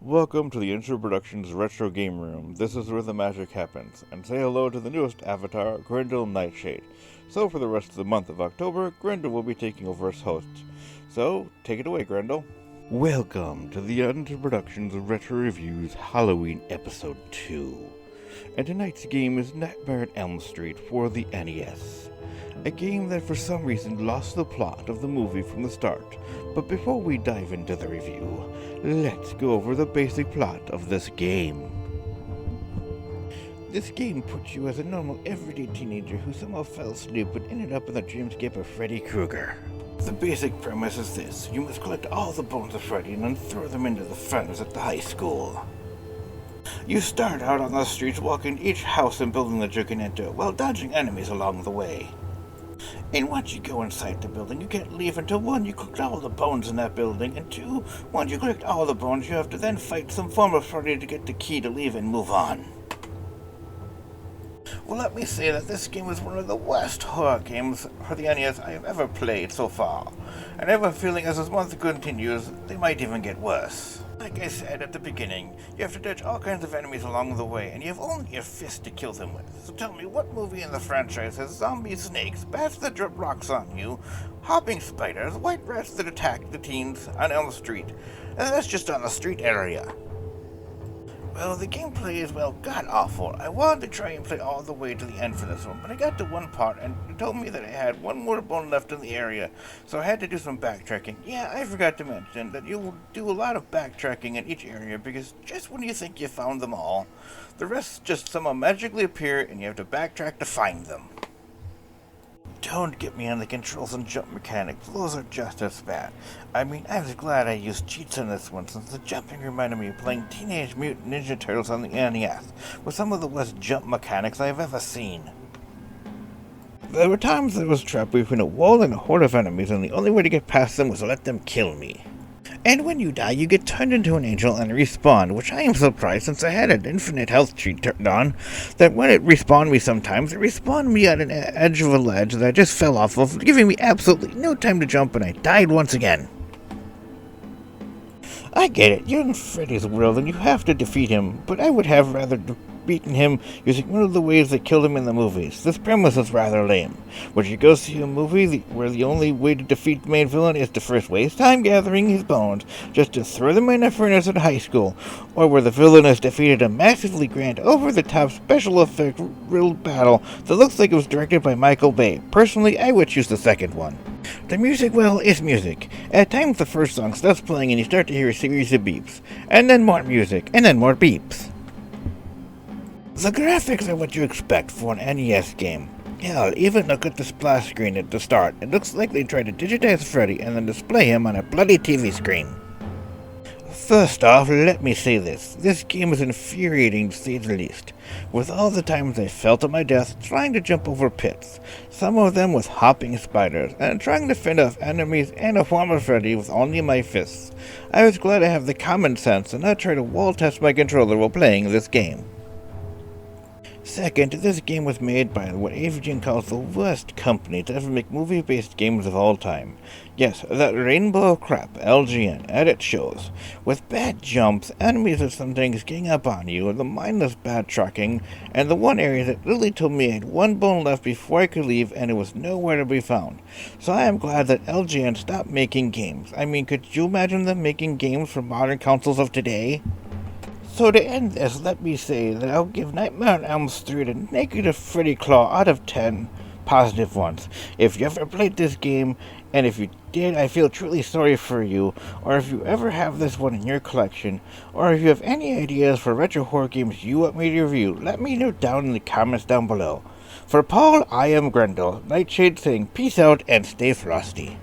Welcome to the Intro Productions Retro Game Room. This is where the magic happens. And say hello to the newest avatar, Grendel Nightshade. So for the rest of the month of October, Grendel will be taking over as host. So, take it away, Grendel. Welcome to the Intro Productions Retro Reviews Halloween Episode 2. And tonight's game is Nightmare at Elm Street for the NES. A game that for some reason lost the plot of the movie from the start. But before we dive into the review, let's go over the basic plot of this game. This game puts you as a normal everyday teenager who somehow fell asleep but ended up in the dreamscape of Freddy Krueger. The basic premise is this: you must collect all the bones of Freddy and then throw them into the furnace at the high school. You start out on the streets walking each house and building that you can enter, while dodging enemies along the way. And once you go inside the building, you can't leave until 1, you collect all the bones in that building, and 2, once you collect all the bones, you have to then fight some form of Freddy to get the key to leave and move on. Well, let me say that this game is one of the worst horror games for the NES I have ever played so far, and I have a feeling as this month continues, they might even get worse. Like I said at the beginning, you have to dodge all kinds of enemies along the way, and you have only your fist to kill them with. So tell me, what movie in the franchise has zombie snakes, bats that drop rocks on you, hopping spiders, white rats that attack the teens on Elm Street? And that's just on the street area. Well, the gameplay is, god-awful. I wanted to try and play all the way to the end for this one, but I got to one part and it told me that I had one more bone left in the area, so I had to do some backtracking. Yeah, I forgot to mention that you will do a lot of backtracking in each area, because just when you think you found them all, the rest just somehow magically appear and you have to backtrack to find them. Don't get me on the controls and jump mechanics, those are just as bad. I mean, I was glad I used cheats on this one, since the jumping reminded me of playing Teenage Mutant Ninja Turtles on the NES, with some of the worst jump mechanics I've ever seen. There were times I was trapped between a wall and a horde of enemies, and the only way to get past them was to let them kill me. And when you die, you get turned into an angel and respawn, which I am surprised, since I had an infinite health treat turned on, that when it respawned me sometimes, it respawned me at an edge of a ledge that I just fell off of, giving me absolutely no time to jump, and I died once again. I get it, you're in Freddy's world and you have to defeat him, but I would have rather beaten him using one of the ways they killed him in the movies. This premise is rather lame. Would you go see a movie where the only way to defeat the main villain is to first waste time gathering his bones just to throw them in a furnace at high school, or where the villain has defeated a massively grand, over-the-top special effect real battle that looks like it was directed by Michael Bay? Personally, I would choose the second one. The music, well, is music. At times the first song starts playing and you start to hear a series of beeps, and then more music, and then more beeps. The graphics are what you expect for an NES game. Hell, even look at the splash screen at the start. It looks like they tried to digitize Freddy and then display him on a bloody TV screen. First off, let me say this game is infuriating to say the least. With all the times I fell to my death trying to jump over pits, some of them with hopping spiders, and trying to fend off enemies and a former Freddy with only my fists, I was glad I have the common sense and not try to wall test my controller while playing this game. Second, this game was made by what Adrian calls the worst company to ever make movie-based games of all time. Yes, that rainbow of crap, LGN, at its shows. With bad jumps, enemies are sometimes getting up on you, and the mindless backtracking, and the one area that literally told me I had one bone left before I could leave, and it was nowhere to be found. So I am glad that LGN stopped making games. I mean, could you imagine them making games for modern consoles of today? So to end this, let me say that I'll give Nightmare on Elm Street a negative Freddy Claw out of 10 positive ones. If you ever played this game, and if you did, I feel truly sorry for you, or if you ever have this one in your collection, or if you have any ideas for retro horror games you want me to review, let me know down in the comments down below. For Paul, I am Grendel Nightshade saying peace out and stay frosty.